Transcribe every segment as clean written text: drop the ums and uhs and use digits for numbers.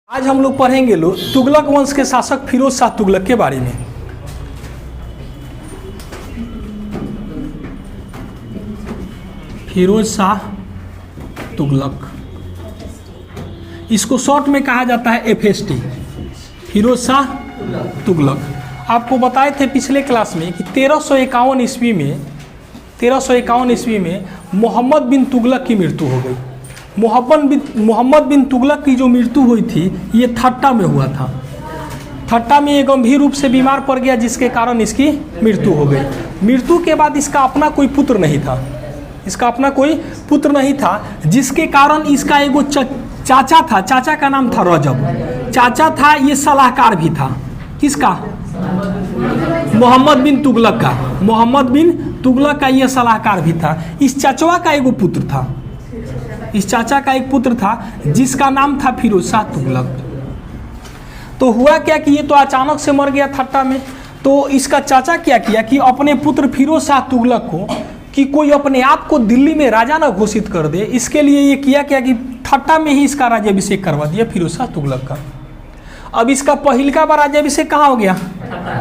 आज हम लोग पढ़ेंगे तुगलक वंश के शासक फिरोज शाह तुगलक के बारे में। फिरोज शाह तुगलक, इसको शॉर्ट में कहा जाता है FST, फिरोज शाह तुगलक। आपको बताए थे पिछले क्लास में कि 1351 ईस्वी में मोहम्मद बिन तुगलक की मृत्यु हो गई। मोहम्मद बिन तुगलक की जो मृत्यु हुई थी ये ठट्टा में हुआ था। ठट्टा में ये गंभीर रूप से बीमार पड़ गया, जिसके कारण इसकी मृत्यु हो गई। मृत्यु के बाद इसका अपना कोई पुत्र नहीं था, जिसके कारण इसका एगो चाचा था। चाचा का नाम था रजब। चाचा था, ये सलाहकार भी था। किसका? मोहम्मद बिन तुगलक का ये सलाहकार भी था। इस चाचवा का एगो पुत्र था। इस चाचा का एक पुत्र था जिसका नाम था फिरोज शाह तुगलक। तो हुआ क्या कि ये तो अचानक से मर गया ठट्टा में। तो इसका चाचा क्या किया कि अपने पुत्र फिरोज शाह तुगलक को कि कोई अपने आप को दिल्ली में राजा ना घोषित कर दे, इसके लिए ये किया क्या कि ठट्टा में ही इसका राज्याभिषेक करवा दिया फिरोज शाह तुगलक का। अब इसका पहिलका बार राज्याभिषेक कहाँ हो गया?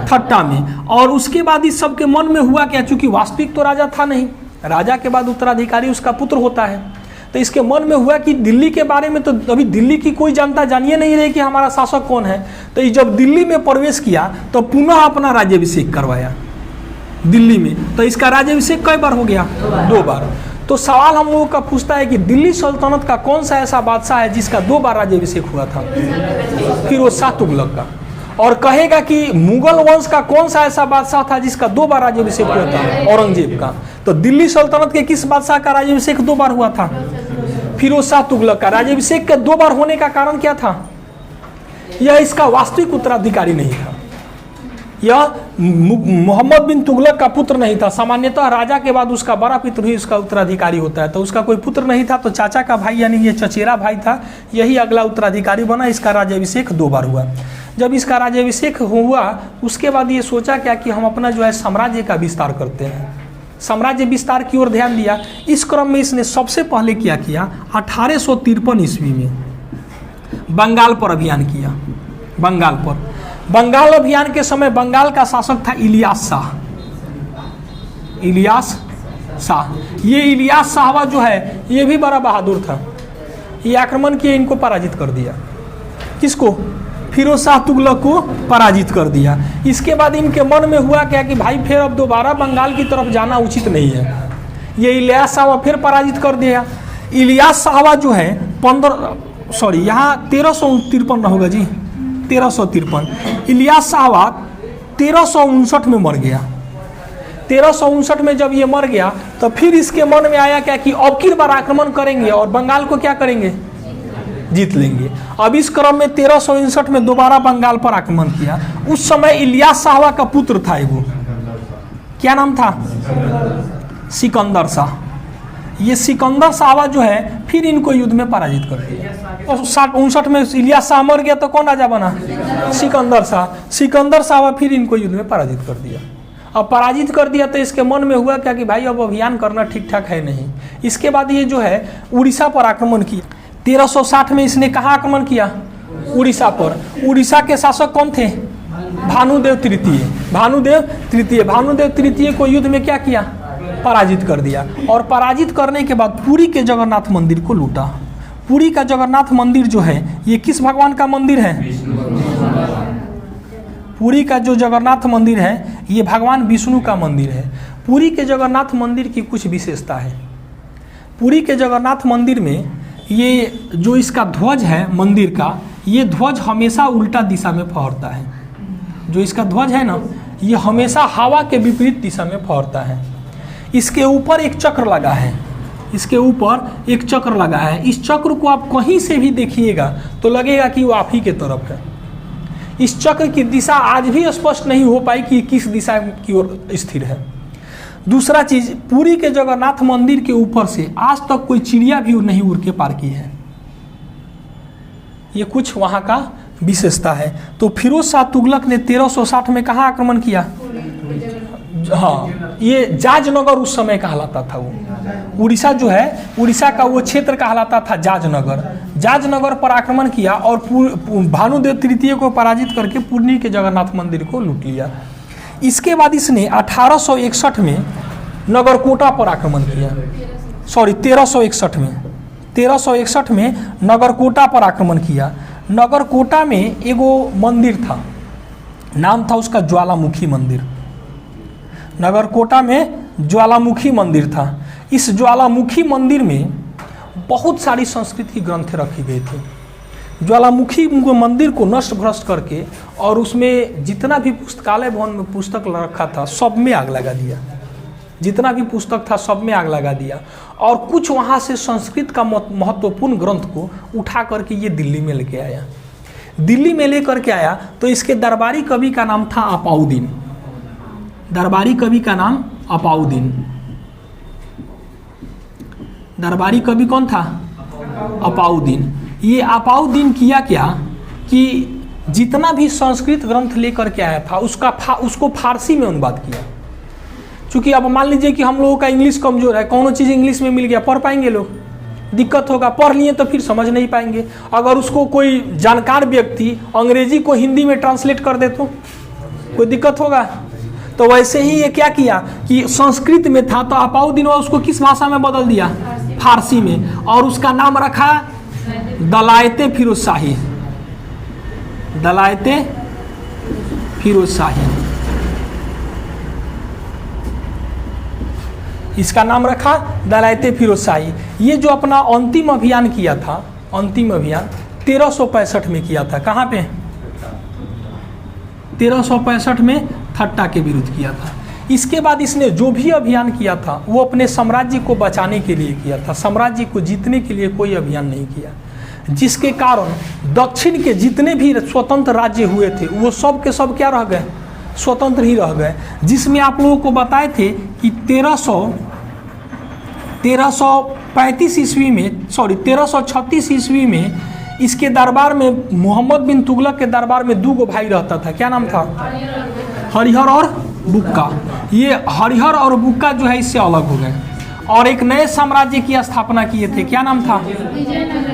ठट्टा में। और उसके बाद इस सबके मन में हुआ क्या, चूंकि वास्तविक तो राजा था नहीं, राजा के बाद उत्तराधिकारी उसका पुत्र होता है। तो इसके मन में हुआ कि दिल्ली के बारे में तो अभी दिल्ली की कोई जनता जानिए नहीं रही कि हमारा शासक कौन है। तो ये जब दिल्ली में प्रवेश किया तो पुनः अपना राज्याभिषेक करवाया दिल्ली में। तो इसका राज्याभिषेक कई बार हो गया? 2 बार। तो सवाल हम लोगों का पूछता है कि दिल्ली सल्तनत का कौन सा ऐसा बादशाह है जिसका 2 बार राज्याभिषेक हुआ था? फिरोज शाह तुगलक का। और कहेगा कि मुगल वंश का कौन सा ऐसा बादशाह था जिसका 2 बार राज्याभिषेक हुआ था? औरंगजेब का। तो दिल्ली सल्तनत के किस बादशाह का राज्याभिषेक 2 बार हुआ था? फिरोज शाह तुगलक का। राज्याभिषेक के 2 बार होने का कारण क्या था? यह इसका वास्तविक उत्तराधिकारी नहीं था। यह मोहम्मद बिन तुगलक का पुत्र नहीं था। सामान्यतः राजा के बाद उसका बड़ा पुत्र ही उसका उत्तराधिकारी होता है। तो उसका कोई पुत्र नहीं था, तो चाचा का भाई यानी ये चचेरा भाई था, यही अगला उत्तराधिकारी बना। इसका राज्याभिषेक 2 बार हुआ। जब इसका राज्याभिषेक हुआ उसके बाद ये सोचा क्या कि हम अपना जो है साम्राज्य का विस्तार करते हैं। साम्राज्य विस्तार की ओर ध्यान दिया। इस क्रम में इसने सबसे पहले क्या किया, 1853 ईस्वी में बंगाल पर अभियान किया। बंगाल अभियान के समय बंगाल का शासक था इलियास शाह। ये इलियास शाह जो है ये भी बड़ा बहादुर था। ये आक्रमण किए, इनको पराजित कर दिया। किसको? फिरोज शाह तुगलक को पराजित कर दिया। इसके बाद इनके मन में हुआ क्या कि भाई फिर अब दोबारा बंगाल की तरफ जाना उचित नहीं है। ये इलियास शाह फिर पराजित कर दिया। इलियास शाह जो है 1353 होगा जी, 1353। इलियास शाह 1359 में मर गया। 1359 में जब ये मर गया तो फिर इसके मन में आया क्या कि अब की बार आक्रमण करेंगे और बंगाल को क्या करेंगे, जीत लेंगे। अब इस क्रम में 1359 में दोबारा बंगाल पर आक्रमण किया। उस समय इलियास शाह का पुत्र था एगो, क्या नाम था? सिकंदर शाह। ये सिकंदर शाह जो है फिर इनको युद्ध में पराजित कर दिया। और 59 में इलियास शाह मर गया तो कौन राजा बना? सिकंदर शाह फिर इनको युद्ध में पराजित कर दिया। अब पराजित कर दिया तो इसके मन में हुआ क्या कि भाई अब अभियान करना ठीक ठाक है नहीं। इसके बाद ये जो है उड़ीसा पर आक्रमण किया। 1360 में इसने कहाँ आक्रमण किया? उड़ीसा पर। उड़ीसा के शासक कौन थे? भानुदेव तृतीय को युद्ध में क्या किया? पराजित कर दिया। और पराजित करने के बाद पुरी के जगन्नाथ मंदिर को लूटा। पुरी का जगन्नाथ मंदिर जो है ये किस भगवान का मंदिर है? पुरी का जो जगन्नाथ मंदिर है ये भगवान विष्णु का मंदिर है। पुरी के जगन्नाथ मंदिर की कुछ विशेषता है। पुरी के जगन्नाथ मंदिर में ये जो इसका ध्वज है मंदिर का, ये ध्वज हमेशा उल्टा दिशा में फहरता है। जो इसका ध्वज है ना, ये हमेशा हवा के विपरीत दिशा में फहरता है। इसके ऊपर एक चक्र लगा है। इस चक्र को आप कहीं से भी देखिएगा तो लगेगा कि वो आप ही के तरफ है। इस चक्र की दिशा आज भी स्पष्ट नहीं हो पाई कि किस दिशा की ओर स्थिर है। दूसरा चीज, पुरी के जगन्नाथ मंदिर के ऊपर से आज तक कोई चिड़िया भी नहीं उड़ के पार की है। ये कुछ वहाँ का विशेषता है। तो फिरोज शाह तुगलक ने 1360 में कहाँ आक्रमण किया? हाँ, ये जाजनगर उस समय कहलाता था। वो उड़ीसा जो है, उड़ीसा का वो क्षेत्र कहलाता था जाजनगर। जाजनगर पर आक्रमण किया और भानुदेव तृतीय को पराजित करके पुरी के जगन्नाथ मंदिर को लूट लिया। इसके बाद इसने 1861 में नगरकोटा पर आक्रमण किया। सॉरी 1361 में नगरकोटा पर आक्रमण किया। नगरकोटा में एगो मंदिर था, नाम था उसका ज्वालामुखी मंदिर। नगरकोटा में ज्वालामुखी मंदिर था। इस ज्वालामुखी मंदिर में बहुत सारी संस्कृत ग्रंथ रखी गई थी। ज्वालामुखी मंदिर को नष्ट भ्रष्ट करके और उसमें जितना भी पुस्तकालय भवन में पुस्तक रखा था सब में आग लगा दिया। जितना भी पुस्तक था सब में आग लगा दिया और कुछ वहाँ से संस्कृत का महत्वपूर्ण ग्रंथ को उठा करके ये दिल्ली में लेके आया। दिल्ली में लेकर के आया तो इसके दरबारी कवि का नाम था अपाउद्दीन। दरबारी कवि का नाम अपाउद्दीन। दरबारी कवि कौन था? अपाउद्दीन। ये अपाउद्दीन किया क्या कि जितना भी संस्कृत ग्रंथ लेकर के आया था उसको फारसी में अनुवाद किया। चूँकि अब मान लीजिए कि हम लोगों का इंग्लिश कमजोर है, कौनो चीज़ इंग्लिश में मिल गया, पढ़ पाएंगे लोग? दिक्कत होगा। पढ़ लिए तो फिर समझ नहीं पाएंगे। अगर उसको कोई जानकार व्यक्ति अंग्रेजी को हिंदी में ट्रांसलेट कर दे तो कोई दिक्कत होगा। तो वैसे ही ये क्या किया कि संस्कृत में था तो अपाउद्दीन उसको किस भाषा में बदल दिया? फारसी में। और उसका नाम रखा दलायते फिरोज शाही। दलायते फिरोज शाही, इसका नाम रखा दलायते फिरोज शाही। ये जो अपना अंतिम अभियान किया था, अंतिम अभियान 1365 में किया था। कहाँ पे? 1365 में ठट्टा के विरुद्ध किया था। इसके बाद इसने जो भी अभियान किया था वो अपने साम्राज्य को बचाने के लिए किया था। साम्राज्य को जीतने के लिए कोई अभियान नहीं किया, जिसके कारण दक्षिण के जितने भी स्वतंत्र राज्य हुए थे वो सब के सब क्या रह गए? स्वतंत्र ही रह गए। जिसमें आप लोगों को बताए थे कि 1335 ईस्वी में, सॉरी 1336 ईस्वी में इसके दरबार में मोहम्मद बिन तुगलक के दरबार में दो भाई रहता था। क्या नाम था? हरिहर और बुक्का। ये हरिहर और बुक्का जो है इससे अलग हो गए और एक नए साम्राज्य की स्थापना किए थे। क्या नाम था?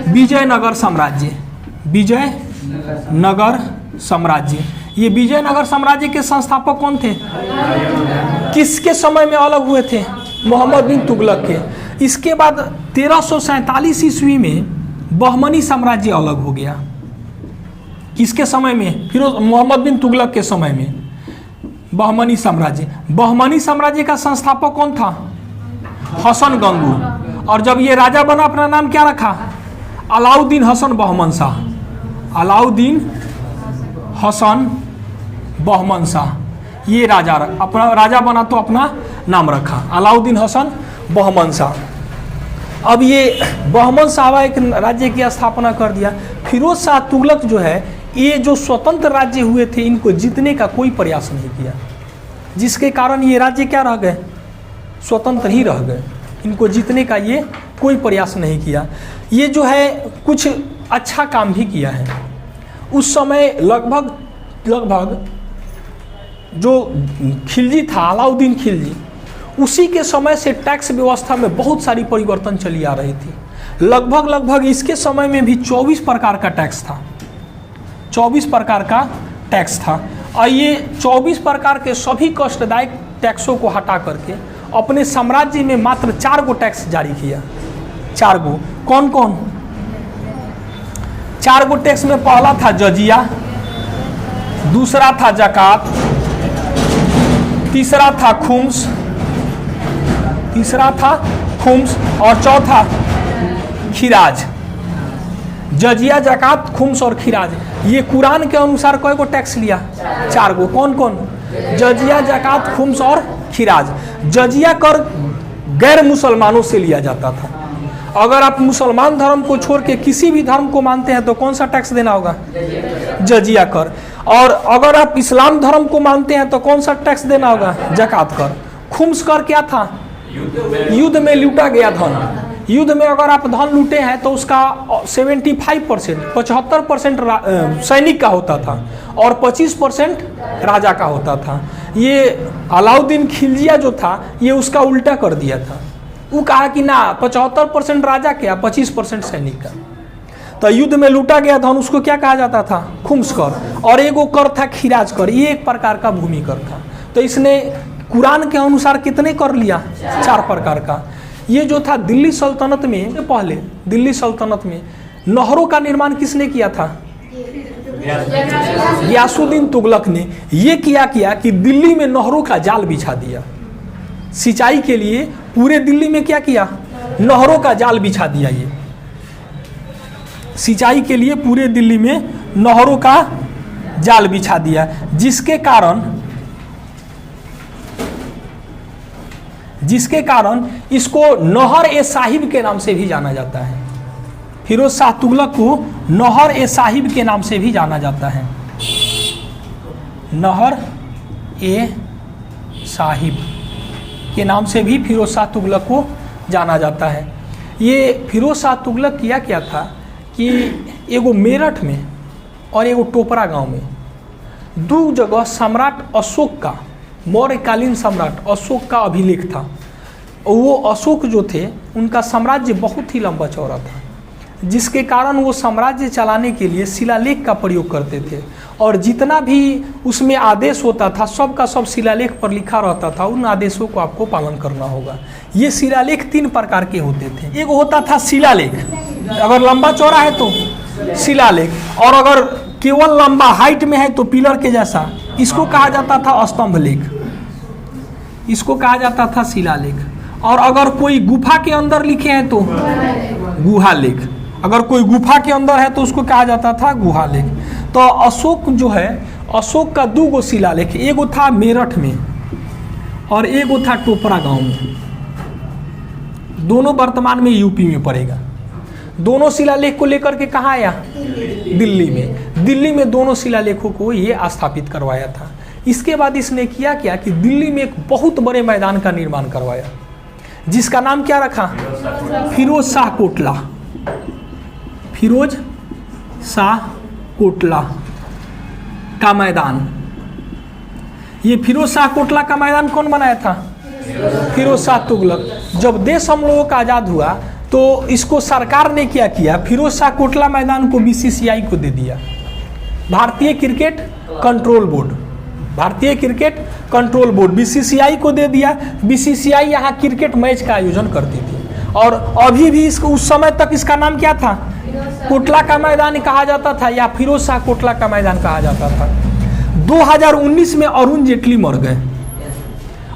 विजयनगर साम्राज्य। विजयनगर साम्राज्य। ये विजयनगर साम्राज्य के संस्थापक कौन थे? किसके समय में अलग हुए थे? मोहम्मद बिन तुगलक के। इसके बाद 1347 ईस्वी में बहमनी साम्राज्य अलग हो गया। किसके समय में? फिर मोहम्मद बिन तुगलक के समय में बहमनी साम्राज्य। बहमनी साम्राज्य का संस्थापक कौन था? हसन गंगू। और जब ये राजा बना अपना नाम क्या रखा? अलाउद्दीन हसन बहमन शाह। अलाउद्दीन हसन बहमन शाह ये राजा अपना राजा बना तो अपना नाम रखा अलाउद्दीन हसन बहमन शाह। अब ये बहमन शाह एक राज्य की स्थापना कर दिया। फिरोज शाह तुगलक जो है, ये जो स्वतंत्र राज्य हुए थे इनको जीतने का कोई प्रयास नहीं किया, जिसके कारण ये राज्य क्या रह गए? स्वतंत्र ही रह गए। इनको जीतने का ये कोई प्रयास नहीं किया। ये जो है कुछ अच्छा काम भी किया है। उस समय लगभग जो खिलजी था, अलाउद्दीन खिलजी, उसी के समय से टैक्स व्यवस्था में बहुत सारी परिवर्तन चली आ रही थी। लगभग इसके समय में भी 24 प्रकार का टैक्स था। 24 प्रकार का टैक्स था और ये 24 प्रकार के सभी कष्टदायक टैक्सों को हटा करके अपने साम्राज्य में मात्र 4 गो टैक्स जारी किया। 4 गो। कौन कौन? 4 गो टैक्स में पहला था जजिया, दूसरा था जकात, तीसरा था खुम्स और चौथा खिराज। जजिया, जकात, खुम्स और खिराज। ये कुरान के अनुसार कई गो टैक्स लिया? 4 गो। कौन कौन? जजिया, जकात, खुम्स और खिराज। जजिया कर गैर मुसलमानों से लिया जाता था। अगर आप मुसलमान धर्म को छोड़ के किसी भी धर्म को मानते हैं तो कौन सा टैक्स देना होगा? जजिया कर। और अगर आप इस्लाम धर्म को मानते हैं तो कौन सा टैक्स देना होगा? जकात कर। खुम्स कर क्या था? युद्ध में लूटा गया धन। युद्ध में अगर आप धन लूटे हैं तो उसका 75% सैनिक का होता था और 25% राजा का होता था। ये अलाउद्दीन खिलजिया जो था ये उसका उल्टा कर दिया था। वो कहा कि ना 75% राजा क्या 25% सैनिक का। तो युद्ध में लूटा गया धन उसको क्या कहा जाता था? खुम्स कर। और एक वो कर था खिराज कर, ये एक प्रकार का भूमि कर था। तो इसने कुरान के अनुसार कितने कर लिया? 4 प्रकार का। ये जो था दिल्ली सल्तनत में, पहले दिल्ली सल्तनत में नहरों का निर्माण किसने किया था? गियासुद्दीन तुगलक ने। ये किया कि दिल्ली में नहरों का जाल बिछा दिया। सिंचाई के लिए पूरे दिल्ली में क्या किया? नहरों का जाल बिछा दिया। ये सिंचाई के लिए पूरे दिल्ली में नहरों का जाल बिछा दिया, जिसके कारण इसको नहर ए साहिब के नाम से भी जाना जाता है। फिरोज शाह तुगलक को नहर ए साहिब के नाम से भी जाना जाता है। नहर ए साहिब के नाम से भी फिरोज शाह तुगलक को जाना जाता है। ये फिरोज शाह तुगलक किया क्या था कि एगो मेरठ में और एगो टोपरा गांव में 2 जगह सम्राट अशोक का, मौर्यकालीन सम्राट अशोक का अभिलेख था। वो अशोक जो थे उनका साम्राज्य बहुत ही लंबा चौड़ा था, जिसके कारण वो साम्राज्य चलाने के लिए शिलालेख का प्रयोग करते थे। और जितना भी उसमें आदेश होता था सब का सब शिलालेख पर लिखा रहता था। उन आदेशों को आपको पालन करना होगा। ये शिलालेख 3 प्रकार के होते थे। एक होता था शिलालेख, अगर लंबा चौड़ा है तो शिलालेख, और अगर केवल लंबा हाइट में है तो पिलर के जैसा, इसको कहा जाता था स्तंभ लेख, इसको कहा जाता था शिलालेख। और अगर कोई गुफा के अंदर लिखे हैं तो गुहा लेख, अगर कोई गुफा के अंदर है तो उसको कहा जाता था गुहा लेख। तो अशोक जो है, अशोक का 2 गो शिलालेख, एगो था मेरठ में और एगो था टोपरा गांव में। दोनों वर्तमान में यूपी में पड़ेगा। दोनों शिलालेख को लेकर के कहाँ आया? दिल्ली में। दिल्ली में दोनों शिलालेखों को ये स्थापित करवाया था। इसके बाद इसने किया क्या कि दिल्ली में एक बहुत बड़े मैदान का निर्माण करवाया, जिसका नाम क्या रखा? फिरोज शाह कोटला। फिरोज शाह कोटला का मैदान। ये फिरोज शाह कोटला का मैदान कौन बनाया था? फिरोज शाह तुगलक। जब देश हम लोगों का आज़ाद हुआ तो इसको सरकार ने क्या किया? फिरोज शाह कोटला मैदान को बीसीसीआई को दे दिया, भारतीय क्रिकेट कंट्रोल बोर्ड। भारतीय क्रिकेट कंट्रोल बोर्ड बीसीसीआई को दे दिया। बीसीसीआई यहाँ क्रिकेट मैच का आयोजन करती थी। और अभी भी इसको, उस समय तक इसका नाम क्या था? कोटला का मैदान कहा जाता था या फिरोज शाह कोटला का मैदान कहा जाता था। 2019 में अरुण जेटली मर गए।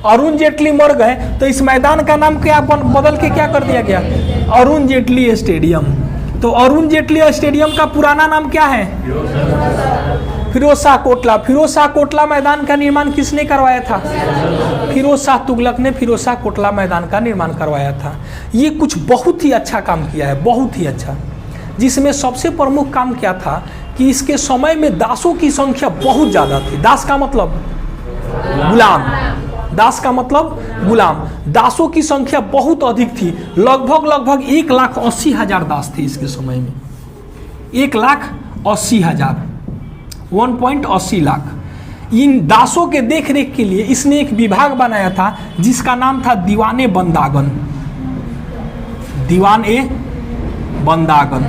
अरुण जेटली मर गए तो इस मैदान का नाम क्या बदल के क्या कर दिया गया? अरुण जेटली स्टेडियम। तो अरुण जेटली स्टेडियम का पुराना नाम क्या है? फिरोज शाह कोटला। फिरोज शाह कोटला मैदान का निर्माण किसने करवाया था? फिरोज शाह तुगलक ने फिरोज शाह कोटला मैदान का निर्माण करवाया था। ये कुछ बहुत ही अच्छा काम किया है, बहुत ही अच्छा। जिसमें सबसे प्रमुख काम क्या था कि इसके समय में दासों की संख्या बहुत ज़्यादा थी। दास का मतलब गुलाम, दास का मतलब गुलाम। दासों की संख्या बहुत अधिक थी। लगभग 1,80,000 दास थे इसके समय में। 1,80,000, 1.80 लाख। इन दासों के देख रेख के लिए इसने एक विभाग बनाया था जिसका नाम था दीवाने बंदागन। दीवान ए बंदागन।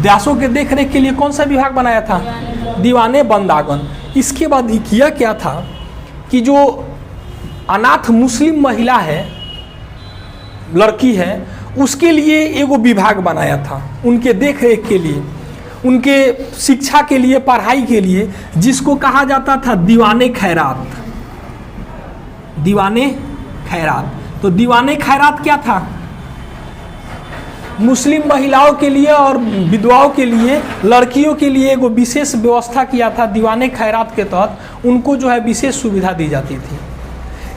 दासों के देख रेख के लिए कौन सा विभाग बनाया था? दीवाने बंदागन। इसके बाद किया क्या था कि जो अनाथ मुस्लिम महिला है, लड़की है, उसके लिए एगो विभाग बनाया था, उनके देख रेख के लिए, उनके शिक्षा के लिए, पढ़ाई के लिए, जिसको कहा जाता था दीवाने खैरात। दीवाने खैरात। तो दीवाने खैरात क्या था? मुस्लिम महिलाओं के लिए और विधवाओं के लिए, लड़कियों के लिए एगो विशेष व्यवस्था किया था। दीवाने खैरात के तहत उनको जो है विशेष सुविधा दी जाती थी।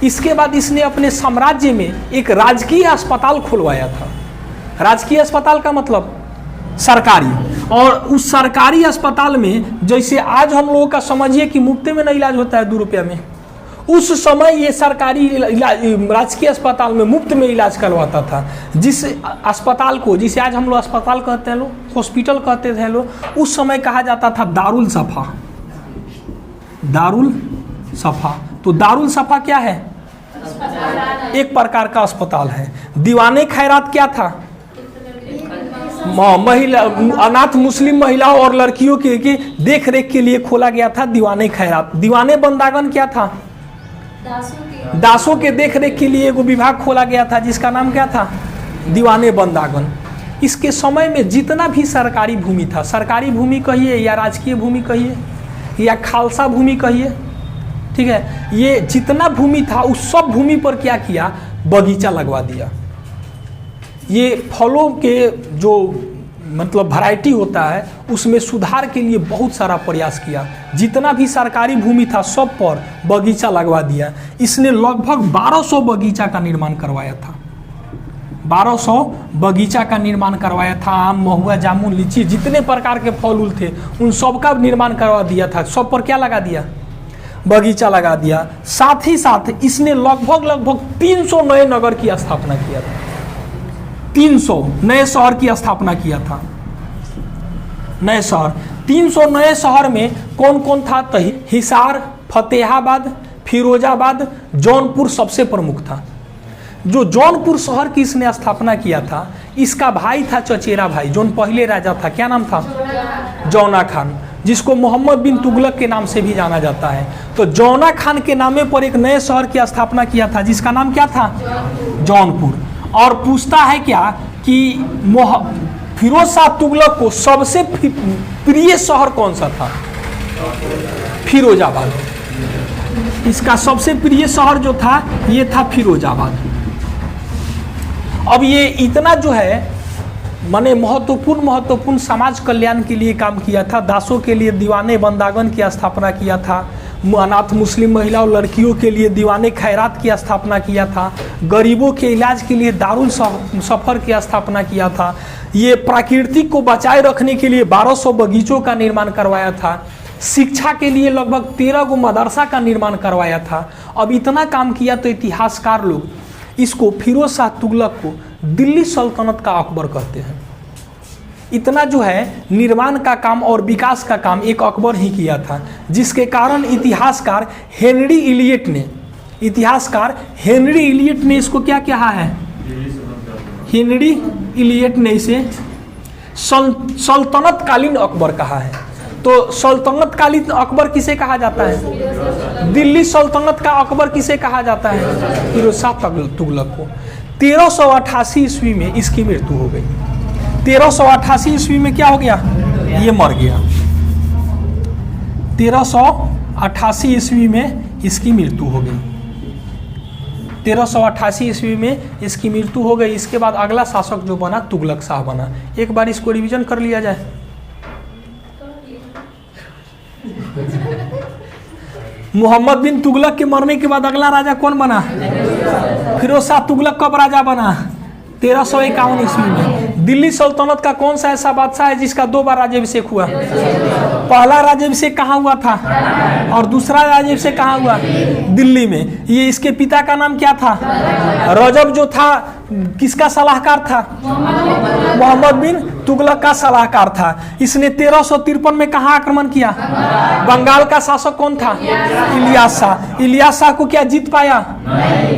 इसके बाद इसने अपने साम्राज्य में एक राजकीय अस्पताल खुलवाया था। राजकीय अस्पताल का मतलब सरकारी। और उस सरकारी अस्पताल में, जैसे आज हम लोगों का समझिए कि मुफ्त में नहीं इलाज होता है 2 रुपया में, उस समय ये सरकारी राजकीय अस्पताल में मुफ्त में इलाज करवाता था। जिस अस्पताल को, जिसे आज हम लोग अस्पताल कहते हैं, लोग हॉस्पिटल कहते थे लोग, उस समय कहा जाता था दारुल सफा। दारुल सफा। तो दारुल सफा क्या है? एक प्रकार का अस्पताल है। दीवाने खैरात क्या था? महिला, अनाथ मुस्लिम महिलाओं और लड़कियों के देख रेख के लिए खोला गया था दीवाने खैरात। दीवाने बंदागन क्या था? दासों के देख रेख के लिए एक विभाग खोला गया था जिसका नाम क्या था? दीवाने बंदागन। इसके समय में जितना भी सरकारी भूमि था, सरकारी भूमि कहिए या राजकीय भूमि कहिए या खालसा भूमि कहिए, ठीक है, ये जितना भूमि था उस सब भूमि पर क्या किया? बगीचा लगवा दिया। ये फलों के जो मतलब वैरायटी होता है उसमें सुधार के लिए बहुत सारा प्रयास किया। जितना भी सरकारी भूमि था सब पर बगीचा लगवा दिया। इसने लगभग 1200 बगीचा का निर्माण करवाया था। 1200 बगीचा का निर्माण करवाया था। आम, महुआ, जामुन, लीची, जितने प्रकार के फल उल थे उन सब का निर्माण करवा दिया था। सब पर क्या लगा दिया? बगीचा लगा दिया। साथ ही साथ इसने लगभग 300 नए नगर की स्थापना किया था। 300 नए शहर की स्थापना किया था। नए शहर, 300 नए शहर में कौन कौन था? हिसार, फतेहाबाद, फिरोजाबाद, जौनपुर सबसे प्रमुख था। जो जौनपुर शहर की इसने स्थापना किया था, इसका भाई था चचेरा भाई, जो पहले राजा था। क्या नाम था? जौना खान, जिसको मोहम्मद बिन तुगलक के नाम से भी जाना जाता है। तो जौना खान के नामे पर एक नए शहर की स्थापना किया था जिसका नाम क्या था? जौनपुर। और पूछता है क्या कि फिरोज शाह तुगलक को सबसे प्रिय शहर कौन सा था? फिरोजाबाद। इसका सबसे प्रिय शहर जो था ये था फिरोजाबाद। अब ये इतना जो है माने महत्वपूर्ण समाज कल्याण के लिए काम किया था। दासों के लिए दीवाने बंदागन की स्थापना किया था। अनाथ मुस्लिम महिलाओं लड़कियों के लिए दीवाने खैरात की स्थापना किया था। गरीबों के इलाज के लिए दारुल सफर की स्थापना किया था। ये प्राकृतिक को बचाए रखने के लिए 1200 बगीचों का निर्माण करवाया था। शिक्षा के लिए लगभग 13 गो मदरसा का निर्माण करवाया था। अब इतना काम किया तो इतिहासकार लोग इसको फिरोज शाह तुगलक को दिल्ली सल्तनत का अकबर कहते हैं। इतना जो है निर्माण का काम और विकास का काम एक अकबर ही किया था, जिसके कारण इतिहासकार हेनरी इलियट ने इसको क्या कहा है? हेनरी इलियट ने इसे सल्तनत कालीन अकबर कहा है। तो सल्तनत कालीन अकबर किसे कहा जाता है? दिल्ली सल्तनत का अकबर किसे कहा जाता है? फिरोज शाह तुगलक को। 1388 ईस्वी में इसकी मृत्यु हो गई। 1388 ईस्वी में क्या हो गया? ये मर गया। 1388 ईस्वी में इसकी मृत्यु हो गई। 1388 ईस्वी में इसकी मृत्यु हो गई। इसके बाद अगला शासक जो बना तुगलक शाह बना। एक बार इसको रिवीजन कर लिया जाए। मोहम्मद बिन तुगलक के मरने के बाद अगला राजा कौन बना? फिरोज शाह तुगलक कब राजा बना? 1351 ईस्वी में। दिल्ली सल्तनत का कौन सा ऐसा बादशाह है जिसका 2 बार राज्याभिषेक हुआ? पहला राज्याभिषेक कहाँ हुआ था और दूसरा राज्याभिषेक कहाँ हुआ? दिल्ली में। ये इसके पिता का नाम क्या था? रजब जो था किसका सलाहकार था? मोहम्मद बिन तुगलक का सलाहकार था। इसने 1353 में कहाँ आक्रमण किया? बंगाल का शासक कौन था? इलियास शाह। इलियास शाह को क्या जीत पाया?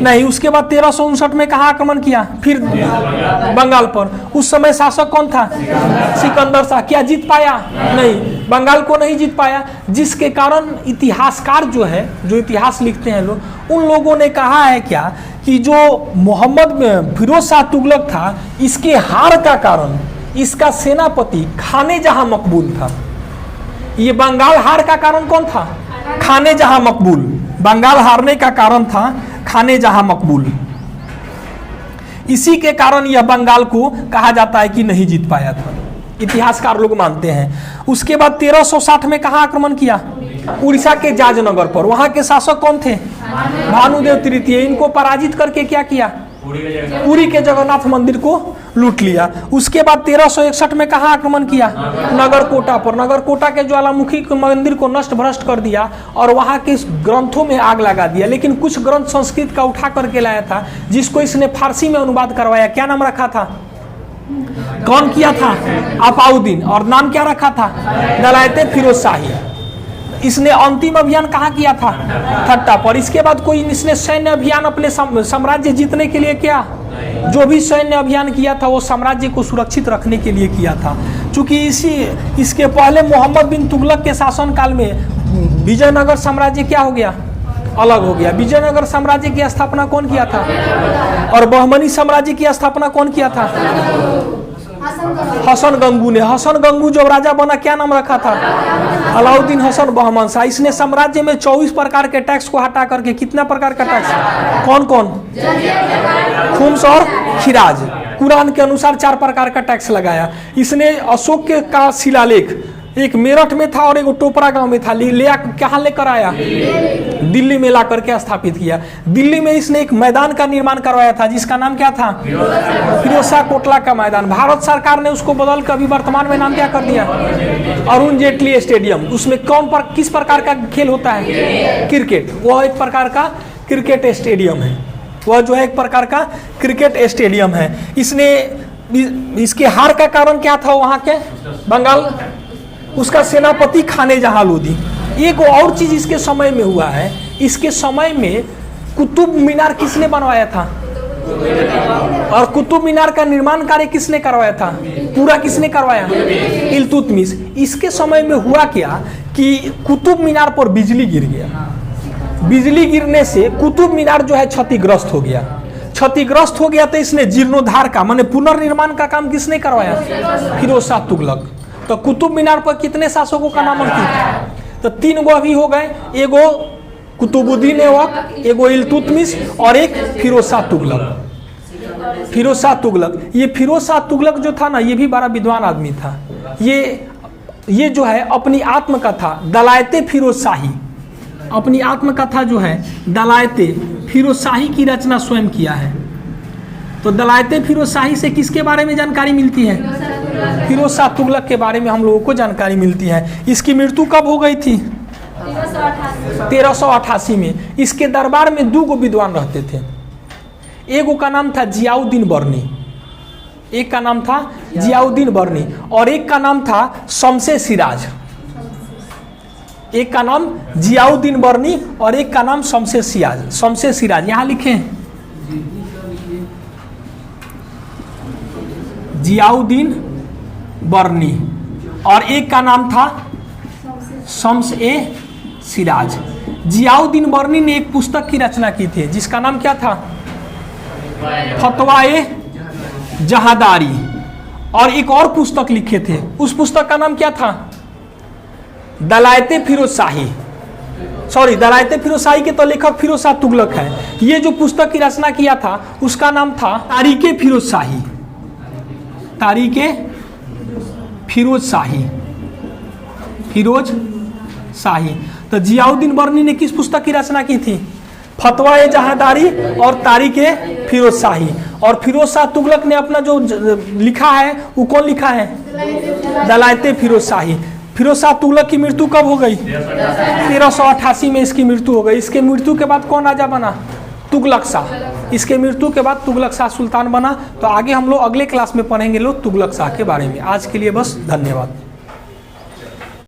नहीं। उसके बाद 1359 में कहाँ आक्रमण किया? फिर बंगाल पर। उस समय शासक कौन था? सिकंदर शाह। क्या जीत पाया? नहीं, बंगाल को नहीं जीत पाया। जिसके कारण इतिहासकार जो है, जो इतिहास लिखते हैं लोग, उन लोगों ने कहा है क्या कि जो मोहम्मद फिरोज शाह तुगलक था, इसके हार का कारण इसका सेनापति खाने जहां मकबूल था। ये बंगाल हार का कारण कौन था? खाने जहां मकबूल। बंगाल हारने का कारण था खाने जहां मकबूल। इसी के कारण यह बंगाल को कहा जाता है कि नहीं जीत पाया था, इतिहासकार लोग मानते हैं। उसके बाद 1360 में कहाँ आक्रमण किया? उड़ीसा के जाजनगर पर। वहां के शासक कौन थे? भानुदेव तृतीय। इनको पराजित करके क्या किया? पुरी के जगन्नाथ मंदिर को लूट लिया। उसके बाद 1361 में कहाँ आक्रमण किया? नगरकोटा पर। नगरकोटा के ज्वालामुखी मंदिर को नष्ट भ्रष्ट कर दिया और वहाँ के ग्रंथों में आग लगा दिया। लेकिन कुछ ग्रंथ संस्कृत का उठा करके लाया था, जिसको इसने फारसी में अनुवाद करवाया। क्या नाम रखा था? कौन किया था? अपाउद्दीन। और नाम क्या रखा था? दलायते फिरोज शाही। इसने अंतिम अभियान कहाँ किया था? ठट्टा पर। इसके बाद कोई इसने सैन्य अभियान अपने साम्राज्य जीतने के लिए किया? जो भी सैन्य अभियान किया था वो साम्राज्य को सुरक्षित रखने के लिए किया था। क्योंकि इसके पहले मोहम्मद बिन तुगलक के शासनकाल में विजयनगर साम्राज्य क्या हो गया? अलग हो गया। विजयनगर साम्राज्य की स्थापना कौन किया था? और बहमनी साम्राज्य की स्थापना कौन किया था? हसन गंगू ने। हसन गंगू जब राजा बना क्या नाम रखा था? अलाउद्दीन हसन बहमन शाह। इसने साम्राज्य में 24 प्रकार के टैक्स को हटा करके कितना प्रकार का टैक्स? कौन कौन? खुम्स और खिराज। कुरान के अनुसार 4 प्रकार का टैक्स लगाया। इसने अशोक का शिलालेख एक मेरठ में था और एक टोपरा गांव में था, कहाँ लेकर आया? दिल्ली में ला करके स्थापित किया। दिल्ली में इसने एक मैदान का निर्माण करवाया था जिसका नाम क्या था? फिरोज शाह कोटला का मैदान। भारत सरकार ने उसको बदल कर अभी वर्तमान में नाम क्या कर दिया? अरुण जेटली स्टेडियम। उसमें किस प्रकार का खेल होता है? क्रिकेट। वह एक प्रकार का क्रिकेट स्टेडियम है। वह जो है एक प्रकार का क्रिकेट स्टेडियम है। इसके हार का कारण क्या था वहां के बंगाल? उसका सेनापति खाने जहां लोदी। एक और चीज इसके समय में हुआ है। इसके समय में कुतुब मीनार किसने बनवाया था? और कुतुब मीनार का निर्माण कार्य किसने करवाया था? पूरा किसने करवाया? इल्तुतमिश। इसके समय में हुआ क्या कि कुतुब मीनार पर बिजली गिर गया। बिजली गिरने से कुतुब मीनार जो है क्षतिग्रस्त हो गया। क्षतिग्रस्त हो गया तो इसने जीर्णोद्धार का माने पुनर्निर्माण का काम किसने करवाया? फिरोज शाह तुगलक। तो कुतुब मीनार पर कितने शासकों का नाम अंकित? तो 3 गो अभी हो गए। एगो कुतुबुद्दीन ऐबक, एगो इल्तुतमिश और एक फिरोज शाह तुगलक। फिरोज शाह तुगलक, ये फिरोज शाह तुगलक जो था ना, ये भी बड़ा विद्वान आदमी था। ये जो है अपनी आत्मकथा दलायते फिरोज शाही, अपनी आत्मकथा जो है दलायते फिरोज शाही की रचना स्वयं किया है। तो दलायते फिरोज शाही से किसके बारे में जानकारी मिलती है? फिरोज शाह तुगलक के बारे में हम लोगों को जानकारी मिलती है। इसकी मृत्यु कब हो गई थी? 1388 में। इसके दरबार में 2 गो विद्वान रहते थे। एक का नाम था जियाउद्दीन बर्नी, एक का नाम था जियाउद्दीन बर्नी और एक का नाम था शमसे सिराज। एक का नाम जियाउद्दीन बर्नी और एक का नाम शमसे सिराज। यहां लिखे जियाउद्दीन बर्नी और एक का नाम था शम्स-ए सिराज। जियाउद्दीन बर्नी ने एक पुस्तक की रचना की थी जिसका नाम क्या था? फतवा-ए जहादारी। और एक और पुस्तक लिखे थे, उस पुस्तक का नाम क्या था? दलायते फिरोज शाही। सॉरी, दलायते फिरोज शाही के तो लेखक फिरोज शाह तुगलक है। ये जो पुस्तक की रचना किया था उसका नाम था तारीखे फिरोज शाही। तारीखे फिरोज शाही। तो जियाउद्दीन बर्नी ने किस पुस्तक की रचना की थी? फतवा-ए जहादारी और तारीखे फिरोज शाही। और फिरोज शाह तुगलक ने अपना जो लिखा है वो कौन लिखा है? दलायते फिरोज शाही। फिरोज शाह तुगलक की मृत्यु कब हो गई? 1388 में इसकी मृत्यु हो गई। इसके मृत्यु के बाद कौन राजा बना? तुगलक शाह। इसके मृत्यु के बाद तुगलक शाह सुल्तान बना। तो आगे हम लोग अगले क्लास में पढ़ेंगे लोग तुगलक शाह के बारे में। आज के लिए बस, धन्यवाद।